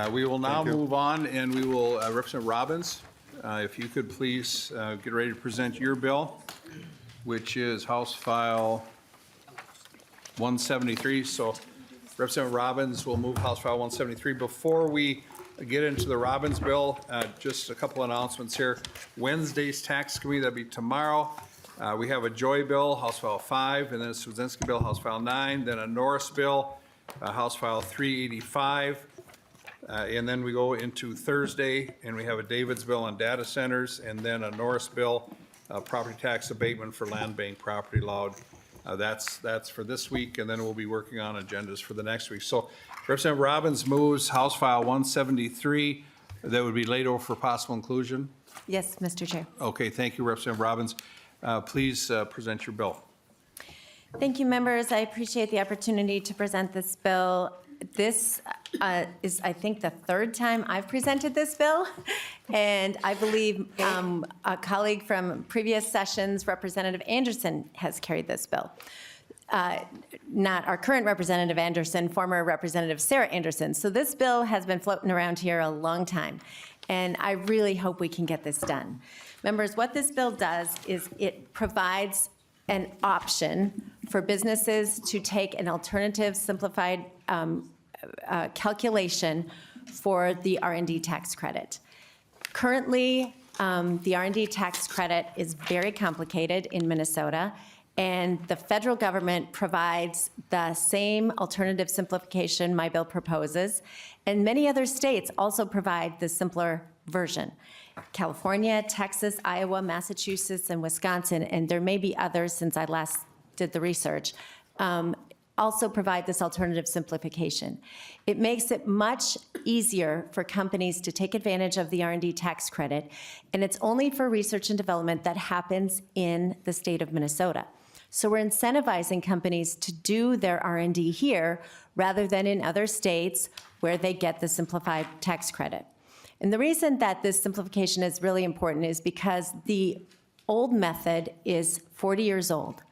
We will now move on, and we will, Representative Robbins, if you could please get ready to present your bill, which is House File 173. So Representative Robbins will move House File 173. Before we get into the Robbins bill, just a couple announcements here. Wednesday's tax committee, that'll be tomorrow. We have a Joy bill, House File 5, and then a Swedzinski bill, House File 9, then a Norris bill, House File 385. And then we go into Thursday, and we have a Davids bill on data centers, and then a Norris bill, property tax abatement for land bank property allowed. That's for this week, and then we'll be working on agendas for the next week. So Representative Robbins moves House File 173. That would be laid over for possible inclusion. Yes, Mr. Chair. Okay, thank you, Representative Robbins. Please present your bill. Thank you, members. I appreciate the opportunity to present this bill. This is, I think, the third time I've presented this bill, and I believe a colleague from previous sessions, Representative Anderson, has carried this bill. Not our current Representative Anderson, former Representative Sarah Anderson. So this bill has been floating around here a long time, and I really hope we can get this done. Members, what this bill does is it provides an option for businesses to take an alternative simplified calculation for the R&D tax credit. Currently, the R&D tax credit is very complicated in Minnesota, and the federal government provides the same alternative simplification my bill proposes, and many other states also provide the simpler version. California, Texas, Iowa, Massachusetts, and Wisconsin, and there may be others since I last did the research, also provide this alternative simplification. It makes it much easier for companies to take advantage of the R&D tax credit, and it's only for research and development that happens in the state of Minnesota. So we're incentivizing companies to do their R&D here rather than in other states where they get the simplified tax credit. And the reason that this simplification is really important is because the old method is 40 years old.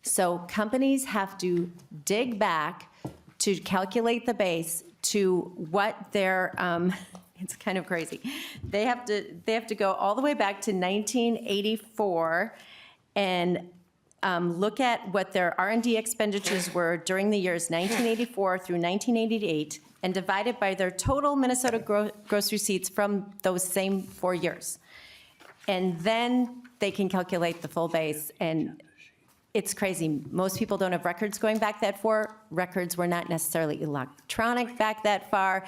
So companies have to dig back to calculate the base to what their, it's kind of crazy. They have to go all the way back to 1984 and look at what their R&D expenditures were during the years 1984 through 1988 and divide it by their total Minnesota gross receipts from those same 4 years. And then they can calculate the full base, and it's crazy. Most people don't have records going back that far. Records were not necessarily electronic back that far.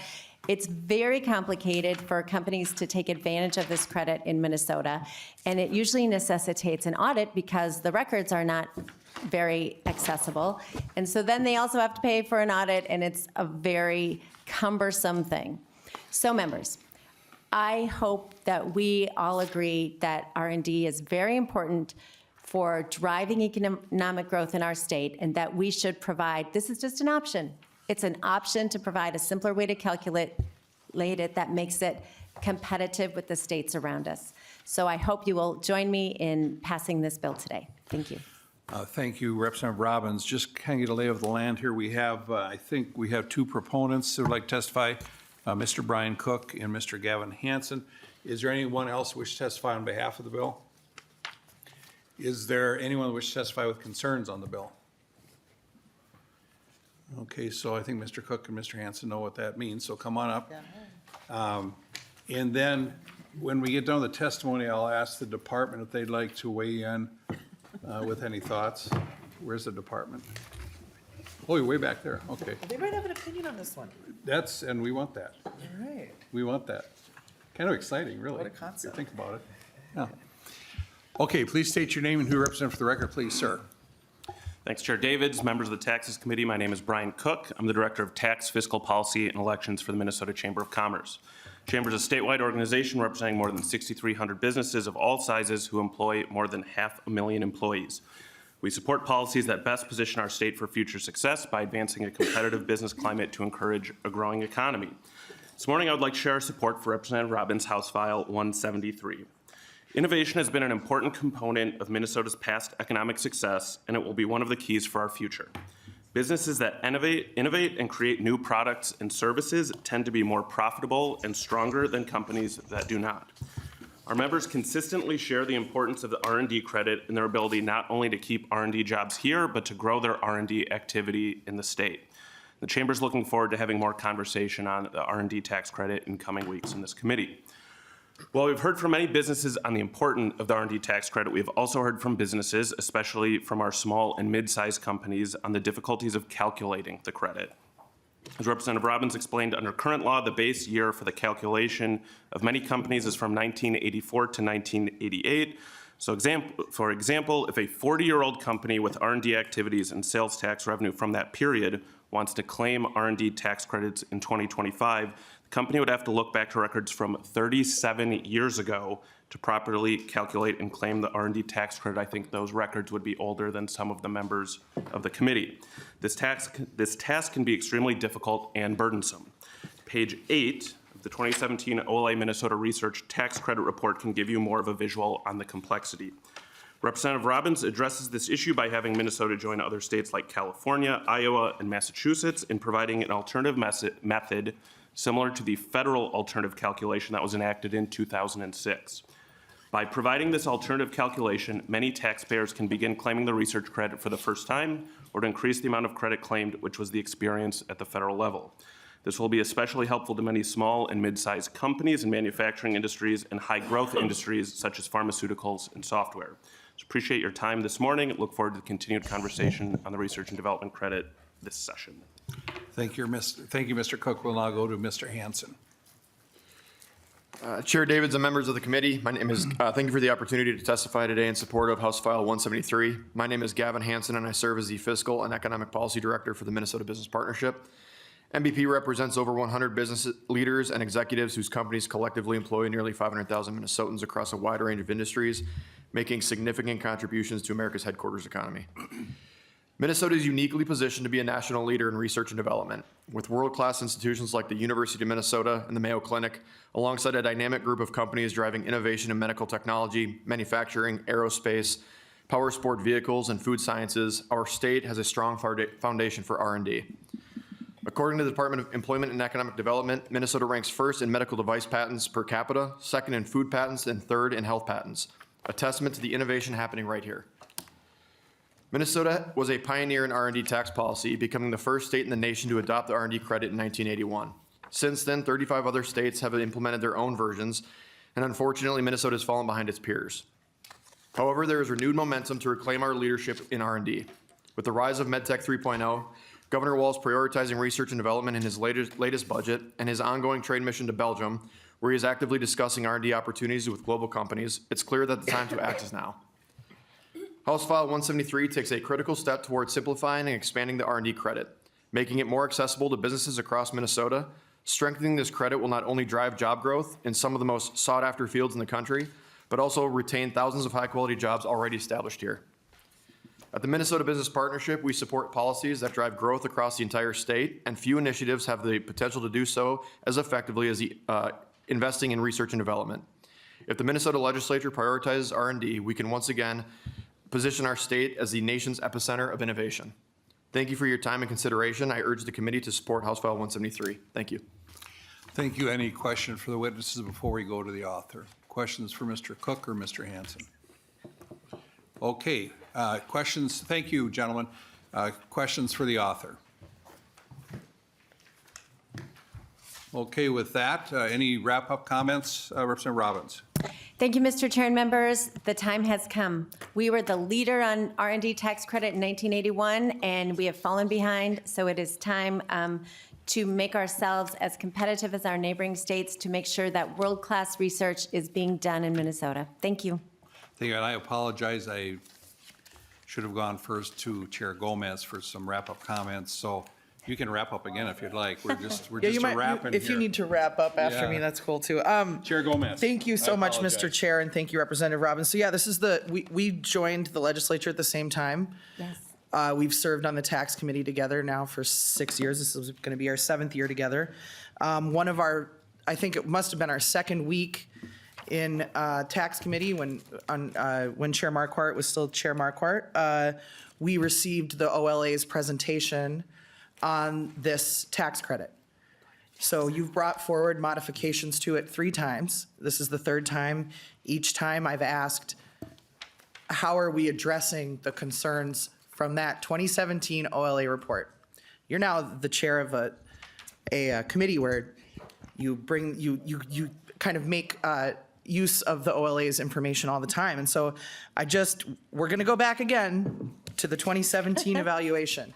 It's very complicated for companies to take advantage of this credit in Minnesota, and it usually necessitates an audit because the records are not very accessible. And so then they also have to pay for an audit, and it's a very cumbersome thing. So members, I hope that we all agree that R&D is very important for driving economic growth in our state, and that we should provide, this is just an option. It's an option to provide a simpler way to calculate it that makes it competitive with the states around us. So I hope you will join me in passing this bill today. Thank you. Thank you, Representative Robbins. Just kind of get a lay of the land here. We have, I think we have two proponents who would like to testify, Mr. Brian Cook and Mr. Gavin Hansen. Is there anyone else who wishes to testify on behalf of the bill? Is there anyone who wishes to testify with concerns on the bill? Okay, so I think Mr. Cook and Mr. Hansen know what that means, so come on up. And then when we get done with the testimony, I'll ask the department if they'd like to weigh in with any thoughts. Where's the department? Oh, you're way back there, okay. They might have an opinion on this one. That's, and we want that. All right. We want that. Kind of exciting, really. What a concept. If you think about it. Yeah. Okay, please state your name and who you represent for the record, please, sir. Thanks, Chair Davids, members of the Taxes Committee. My name is Brian Cook. I'm the Director of Tax, Fiscal Policy, and Elections for the Minnesota Chamber of Commerce. Chamber is a statewide organization representing more than 6,300 businesses of all sizes who employ more than 500,000 employees. We support policies that best position our state for future success by advancing a competitive business climate to encourage a growing economy. This morning, I would like to share our support for Representative Robbins' House File 173. Innovation has been an important component of Minnesota's past economic success, and it will be one of the keys for our future. Businesses that innovate and create new products and services tend to be more profitable and stronger than companies that do not. Our members consistently share the importance of the R&D credit and their ability not only to keep R&D jobs here, but to grow their R&D activity in the state. The Chamber is looking forward to having more conversation on the R&D tax credit in coming weeks in this committee. While we've heard from many businesses on the importance of the R&D tax credit, we have also heard from businesses, especially from our small and mid-sized companies, on the difficulties of calculating the credit. As Representative Robbins explained, under current law, the base year for the calculation of many companies is from 1984 to 1988. So for example, if a 40-year-old company with R&D activities and sales tax revenue from that period wants to claim R&D tax credits in 2025, the company would have to look back to records from 37 years ago to properly calculate and claim the R&D tax credit. I think those records would be older than some of the members of the committee. This task can be extremely difficult and burdensome. Page 8 of the 2017 OLA Minnesota Research Tax Credit Report can give you more of a visual on the complexity. Representative Robbins addresses this issue by having Minnesota join other states like California, Iowa, and Massachusetts in providing an alternative method similar to the federal alternative calculation that was enacted in 2006. By providing this alternative calculation, many taxpayers can begin claiming the research credit for the first time or to increase the amount of credit claimed, which was the experience at the federal level. This will be especially helpful to many small and mid-sized companies in manufacturing industries and high-growth industries such as pharmaceuticals and software. So appreciate your time this morning. Look forward to the continued conversation on the research and development credit this session. Thank you, Mr. Cook. We'll now go to Mr. Hansen. Chair Davids and members of the committee, my name is, thank you for the opportunity to testify today in support of House File 173. My name is Gavin Hansen, and I serve as the Fiscal and Economic Policy Director for the Minnesota Business Partnership. MBP represents over 100 business leaders and executives whose companies collectively employ nearly 500,000 Minnesotans across a wide range of industries, making significant contributions to America's headquarters economy. Minnesota is uniquely positioned to be a national leader in research and development, with world-class institutions like the University of Minnesota and the Mayo Clinic, alongside a dynamic group of companies driving innovation in medical technology, manufacturing, aerospace, power sport vehicles, and food sciences. Our state has a strong foundation for R&D. According to the Department of Employment and Economic Development, Minnesota ranks first in medical device patents per capita, second in food patents, and third in health patents, a testament to the innovation happening right here. Minnesota was a pioneer in R&D tax policy, becoming the first state in the nation to adopt the R&D credit in 1981. Since then, 35 other states have implemented their own versions, and unfortunately, Minnesota has fallen behind its peers. However, there is renewed momentum to reclaim our leadership in R&D. With the rise of MedTech 3.0, Governor Walz prioritizing research and development in his latest budget, and his ongoing trade mission to Belgium, where he is actively discussing R&D opportunities with global companies, it's clear that the time to act is now. House File 173 takes a critical step towards simplifying and expanding the R&D credit, making it more accessible to businesses across Minnesota. Strengthening this credit will not only drive job growth in some of the most sought-after fields in the country, but also retain thousands of high-quality jobs already established here. At the Minnesota Business Partnership, we support policies that drive growth across the entire state, and few initiatives have the potential to do so as effectively as investing in research and development. If the Minnesota legislature prioritizes R&D, we can once again position our state as the nation's epicenter of innovation. Thank you for your time and consideration. I urge the committee to support House File 173. Thank you. Thank you. Any questions for the witnesses before we go to the author? Questions for Mr. Cook or Mr. Hansen? Okay, questions. Thank you, gentlemen. Questions for the author? Okay, with that, any wrap-up comments, Representative Robbins? Thank you, Mr. Chair and members. The time has come. We were the leader on R&D tax credit in 1981, and we have fallen behind, so it is time to make ourselves as competitive as our neighboring states to make sure that world-class research is being done in Minnesota. Thank you. Thank you, and I apologize. I should have gone first to Chair Gomez for some wrap-up comments, so you can wrap up again if you'd like. We're just wrapping If you need to wrap up after me, that's cool too. Chair Gomez. Thank you so much, Mr. Chair, and thank you, Representative Robbins. So yeah, this is we joined the legislature at the same time. Yes. We've served on the tax committee together now for 6 years. This is going to be our 7th year together. I think it must have been our second week in tax committee when Chair Marquardt was still Chair Marquardt, we received the OLA's presentation on this tax credit. So you've brought forward modifications to it 3 times. This is the 3rd time. Each time I've asked, how are we addressing the concerns from that 2017 OLA report? You're now the chair of a committee where you bring, you kind of make use of the OLA's information all the time. And so we're gonna go back again to the 2017 evaluation.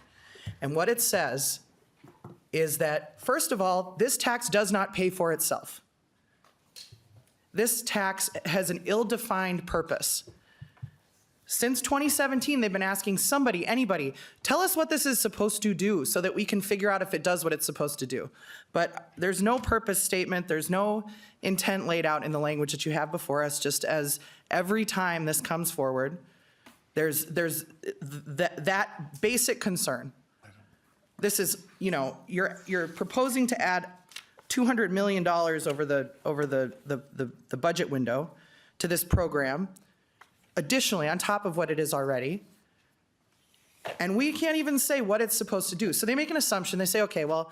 And what it says is that, first of all, this tax does not pay for itself. This tax has an ill-defined purpose. Since 2017, they've been asking somebody, anybody, tell us what this is supposed to do so that we can figure out if it does what it's supposed to do. But there's no purpose statement, there's no intent laid out in the language that you have before us, just as every time this comes forward, there's that basic concern. This is, you're proposing to add $200 million over the budget window to this program, additionally on top of what it is already. And we can't even say what it's supposed to do. So they make an assumption. They say, okay, well,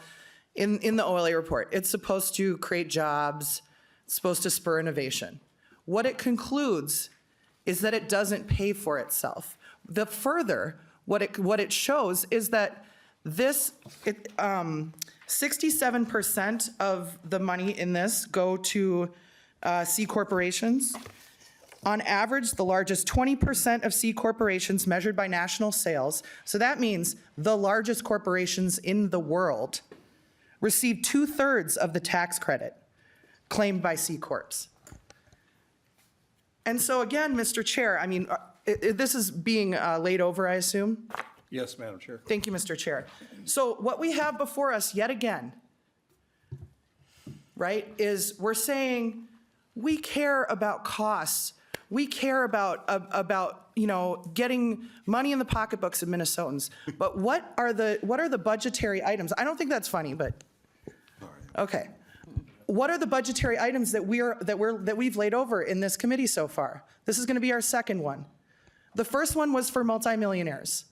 in the OLA report, it's supposed to create jobs, it's supposed to spur innovation. What it concludes is that it doesn't pay for itself. What it shows is that 67% of the money in this go to C corporations. On average, the largest 20% of C corporations measured by national sales, so that means the largest corporations in the world, receive 2/3 of the tax credit claimed by C corps. And so again, Mr. Chair, I mean, this is being laid over, I assume? Yes, Madam Chair. Thank you, Mr. Chair. So what we have before us yet again, right, is we're saying we care about costs. We care about getting money in the pocketbooks of Minnesotans. But what are the budgetary items? I don't think that's funny, but okay. What are the budgetary items that we've laid over in this committee so far? This is going to be our second one. The first one was for multimillionaires.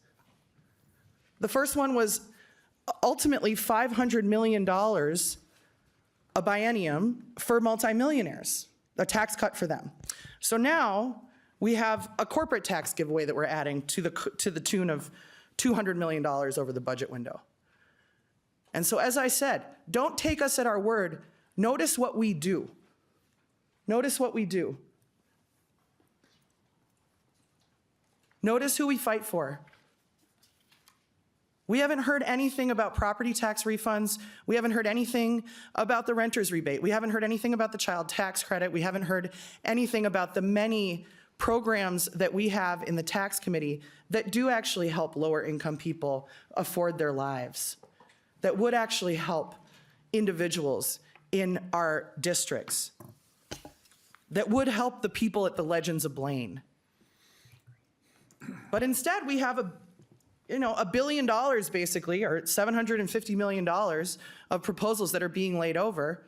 The first one was ultimately $500 million a biennium for multimillionaires, a tax cut for them. So now we have a corporate tax giveaway that we're adding to the tune of $200 million over the budget window. And so as I said, don't take us at our word. Notice what we do. Notice what we do. Notice who we fight for. We haven't heard anything about property tax refunds. We haven't heard anything about the renter's rebate. We haven't heard anything about the child tax credit. We haven't heard anything about the many programs that we have in the tax committee that do actually help lower income people afford their lives, that would actually help individuals in our districts, that would help the people at the Legends of Blaine. But instead, we have $1 billion basically, or $750 million of proposals that are being laid over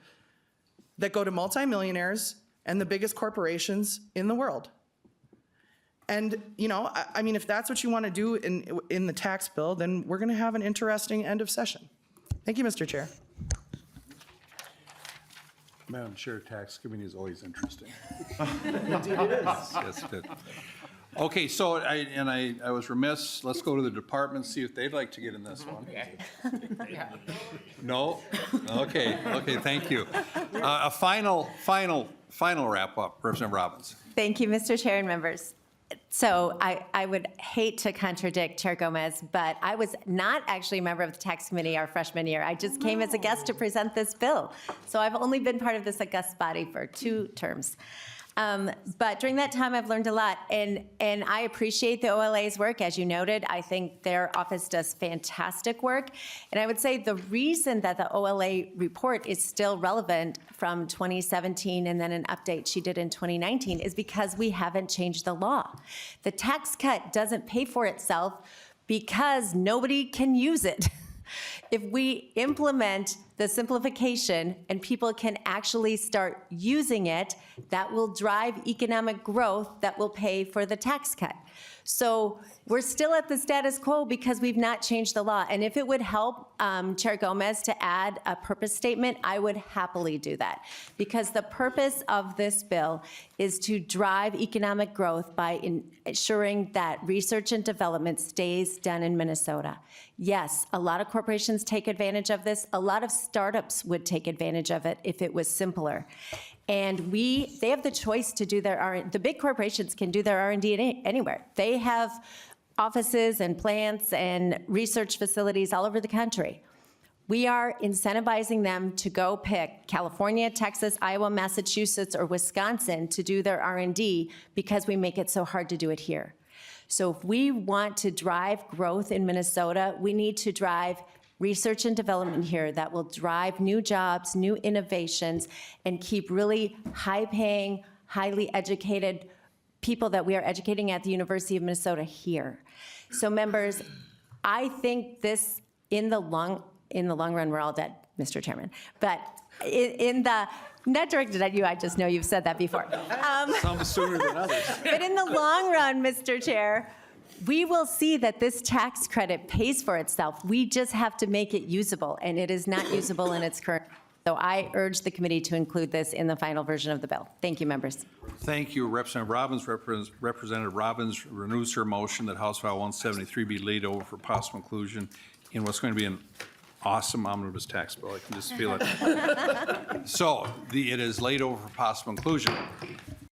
that go to multimillionaires and the biggest corporations in the world. And, I mean, if that's what you want to do in the tax bill, then we're going to have an interesting end of session. Thank you, Mr. Chair. Madam Chair, tax committee is always interesting. Indeed it is. Yes, good. Okay, so I was remiss. Let's go to the department, see if they'd like to get in this one. No? Okay, thank you. A final wrap up, Representative Robbins. Thank you, Mr. Chair and members. So I would hate to contradict Chair Gomez, but I was not actually a member of the tax committee our freshman year. I just came as a guest to present this bill. So I've only been part of this august body for 2 terms. But during that time, I've learned a lot, and I appreciate the OLA's work. As you noted, I think their office does fantastic work. And I would say the reason that the OLA report is still relevant from 2017 and then an update she did in 2019 is because we haven't changed the law. The tax cut doesn't pay for itself because nobody can use it. If we implement the simplification, and people can actually start using it, that will drive economic growth that will pay for the tax cut. So we're still at the status quo because we've not changed the law. And if it would help Chair Gomez to add a purpose statement, I would happily do that. Because the purpose of this bill is to drive economic growth by ensuring that research and development stays done in Minnesota. Yes, a lot of corporations take advantage of this. A lot of startups would take advantage of it if it was simpler. And they have the choice to do their R&D. The big corporations can do their R&D anywhere. They have offices and plants and research facilities all over the country. We are incentivizing them to go pick California, Texas, Iowa, Massachusetts, or Wisconsin to do their R&D because we make it so hard to do it here. So if we want to drive growth in Minnesota, we need to drive research and development here that will drive new jobs, new innovations, and keep really high-paying, highly educated people that we are educating at the University of Minnesota here. So members, I think this, in the long run, we're all dead, Mr. Chairman, but not directed at you, I just know you've said that before. Some sooner than others. But in the long run, Mr. Chair, we will see that this tax credit pays for itself. We just have to make it usable, and it is not usable in its current. So I urge the committee to include this in the final version of the bill. Thank you, members. Thank you, Representative Robbins. Representative Robbins renews her motion that House File 173 be laid over for possible inclusion in what's going to be an awesome omnibus tax bill. I can just feel it. So it is laid over for possible inclusion.